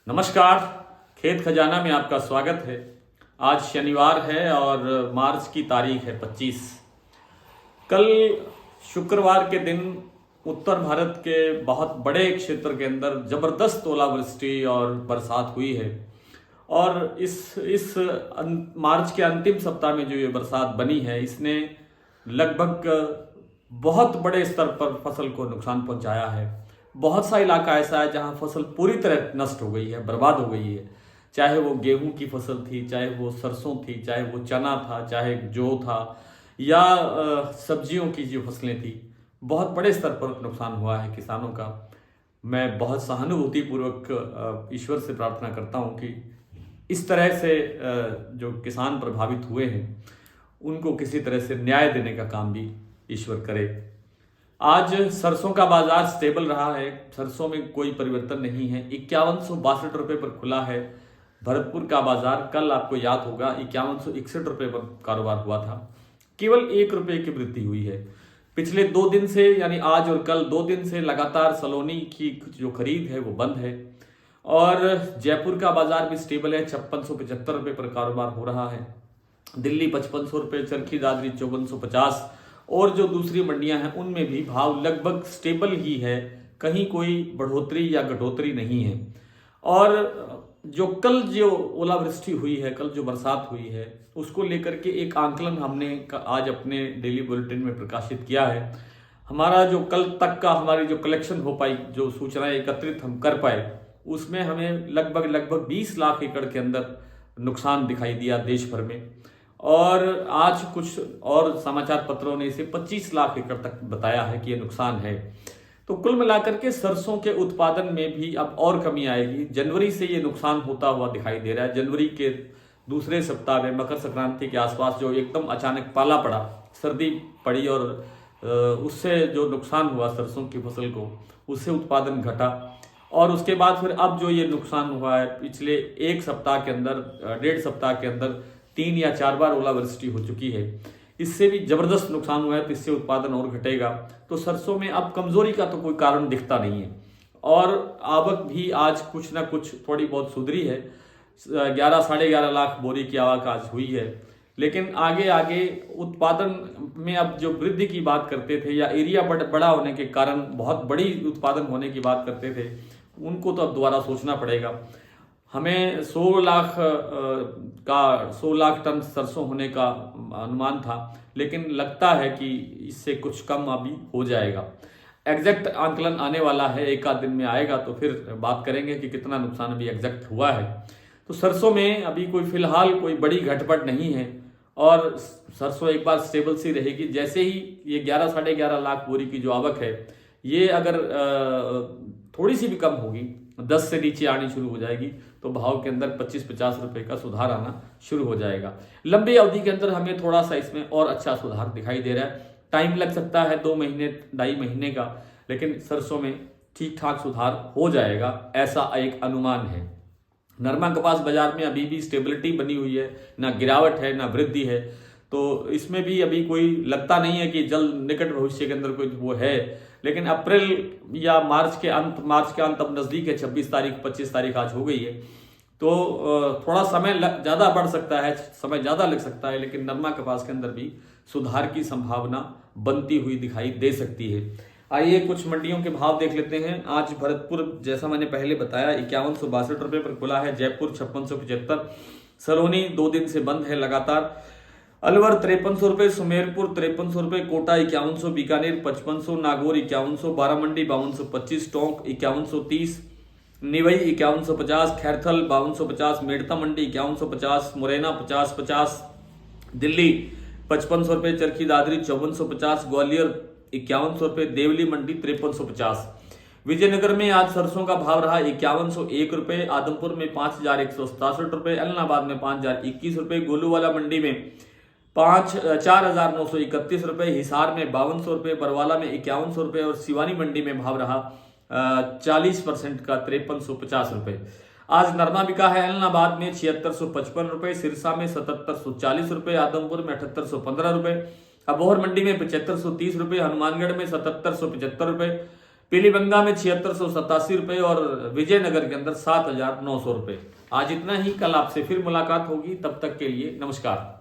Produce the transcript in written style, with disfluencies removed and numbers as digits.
नमस्कार। खेत खजाना में आपका स्वागत है। आज शनिवार है और मार्च की तारीख है 25। कल शुक्रवार के दिन उत्तर भारत के बहुत बड़े क्षेत्र के अंदर जबरदस्त ओलावृष्टि और बरसात हुई है। और इस मार्च के अंतिम सप्ताह में जो ये बरसात बनी है, इसने लगभग बहुत बड़े स्तर पर फसल को नुकसान पहुंचाया है। बहुत सा इलाका ऐसा है जहां फसल पूरी तरह नष्ट हो गई है, बर्बाद हो गई है। चाहे वो गेहूं की फसल थी, चाहे वो सरसों थी, चाहे वो चना था, चाहे जौ था, या सब्जियों की जो फसलें थी, बहुत बड़े स्तर पर नुकसान हुआ है किसानों का। मैं बहुत सहानुभूतिपूर्वक ईश्वर से प्रार्थना करता हूं कि इस तरह से जो किसान प्रभावित हुए हैं उनको किसी तरह से न्याय देने का काम भी ईश्वर करे। आज सरसों का बाजार स्टेबल रहा है, सरसों में कोई परिवर्तन नहीं है। 5162 रुपये पर खुला है भरतपुर का बाजार। कल आपको याद होगा 5161 रुपये पर कारोबार हुआ था। केवल 1 रुपये की वृद्धि हुई है। पिछले 2 दिन से, यानी आज और कल 2 दिन से लगातार सलोनी की जो खरीद है वो बंद है। और जयपुर का बाजार भी स्टेबल है, 5675 रुपये पर कारोबार हो रहा है। दिल्ली 5500 रुपये, चरखी दादरी 5450, और जो दूसरी मंडियां हैं उनमें भी भाव लगभग स्टेबल ही है, कहीं कोई बढ़ोतरी या घटोतरी नहीं है। और जो कल जो ओलावृष्टि हुई है, कल जो बरसात हुई है, उसको लेकर के एक आंकलन हमने आज अपने डेली बुलेटिन में प्रकाशित किया है। हमारा जो कल तक का हमारी जो कलेक्शन हो पाई, जो सूचनाएं एकत्रित हम कर पाए, उसमें हमें लगभग 20 लाख एकड़ के अंदर नुकसान दिखाई दिया देश भर में। और आज कुछ और समाचार पत्रों ने इसे 25 लाख एकड़ तक बताया है कि यह नुकसान है। तो कुल मिलाकर के सरसों के उत्पादन में भी अब और कमी आएगी। जनवरी से ये नुकसान होता हुआ दिखाई दे रहा है। जनवरी के दूसरे सप्ताह में मकर संक्रांति के आसपास जो एकदम अचानक पाला पड़ा, सर्दी पड़ी, और उससे जो नुकसान हुआ सरसों की फसल को, उससे उत्पादन घटा। और उसके बाद फिर अब जो ये नुकसान हुआ है, पिछले 1 सप्ताह के अंदर, 1.5 सप्ताह के अंदर 3 या 4 बार ओलावृष्टि हो चुकी है, इससे भी जबरदस्त नुकसान हुआ है। तो इससे उत्पादन और घटेगा। तो सरसों में अब कमजोरी का तो कोई कारण दिखता नहीं है। और आवक भी आज कुछ ना कुछ थोड़ी बहुत सुधरी है। 11 साढ़े 11 लाख बोरी की आवक आज हुई है। लेकिन आगे आगे उत्पादन में अब जो वृद्धि की बात करते थे, या एरिया बड़ा होने के कारण बहुत बड़ी उत्पादन होने की बात करते थे, उनको तो अब दोबारा सोचना पड़ेगा। हमें 100 लाख टन सरसों होने का अनुमान था, लेकिन लगता है कि इससे कुछ कम अभी हो जाएगा। एग्जैक्ट आंकलन आने वाला है, 1 आध दिन में आएगा, तो फिर बात करेंगे कि कितना नुकसान अभी एग्जैक्ट हुआ है। तो सरसों में अभी कोई फिलहाल कोई बड़ी घटपट नहीं है, और सरसों एक बार स्टेबल सी रहेगी। जैसे ही ये 11 साढ़े 11 लाख बोरी की जो आवक है, ये अगर थोड़ी सी भी कम होगी, 10 से नीचे आनी शुरू हो जाएगी, तो भाव के अंदर 25-50 रुपए का सुधार आना शुरू हो जाएगा। लंबी अवधि के अंदर हमें थोड़ा सा इसमें और अच्छा सुधार दिखाई दे रहा है। टाइम लग सकता है 2 महीने 2.5 महीने का, लेकिन सरसों में ठीक ठाक सुधार हो जाएगा, ऐसा एक अनुमान है। नरमा कपास बाजार में अभी भी स्टेबिलिटी बनी हुई है, ना गिरावट है ना वृद्धि है। तो इसमें भी अभी कोई लगता नहीं है कि जल्द निकट भविष्य के अंदर कोई वो है। लेकिन अप्रैल या मार्च के अंत अब नजदीक है। 26 तारीख 25 तारीख आज हो गई है, तो थोड़ा समय ज्यादा बढ़ सकता है, समय ज्यादा लग सकता है, लेकिन नरमा कपास के अंदर भी सुधार की संभावना बनती हुई दिखाई दे सकती है। आइए कुछ मंडियों के भाव देख लेते हैं। आज भरतपुर, जैसा मैंने पहले बताया, 5162 रुपये पर खुला है। जयपुर 5675, सलोनी 2 दिन से बंद है लगातार। अलवर 5300 रुपये, सुमेरपुर 5300 रुपये, कोटा 5100, बीकानेर 5500, नागौर 5100, बारामंडी 5225, टोंक 5130, निवई 5150, खैरथल 5250, मेड़ता मंडी 5150, मुरैना 5050, दिल्ली 5500 रुपये, चरखी दादरी 5450, ग्वालियर 5100 रुपये, देवली मंडी 5350। विजयनगर में आज सरसों का भाव रहा 5101 रुपये, आदमपुर में 5167 रुपये, एलनाबाद में 5021 रुपये, गोलूवाला मंडी में 4931 रुपये, हिसार में 5200 रुपये, बरवाला में 5100 रुपये, और सिवानी मंडी में भाव रहा 40% का 5350 रुपये। आज नरमा बिका है एलनाबाद में 7655 रुपये, सिरसा में 7740 रुपये, आदमपुर में 7815 रुपये, अबोहर मंडी में 7530 रुपये, हनुमानगढ़ में 7775 रुपये, पीलीबंगा में 7687 रुपये और विजयनगर के अंदर 7900 रुपये। आज इतना ही, कल आपसे फिर मुलाकात होगी, तब तक के लिए नमस्कार।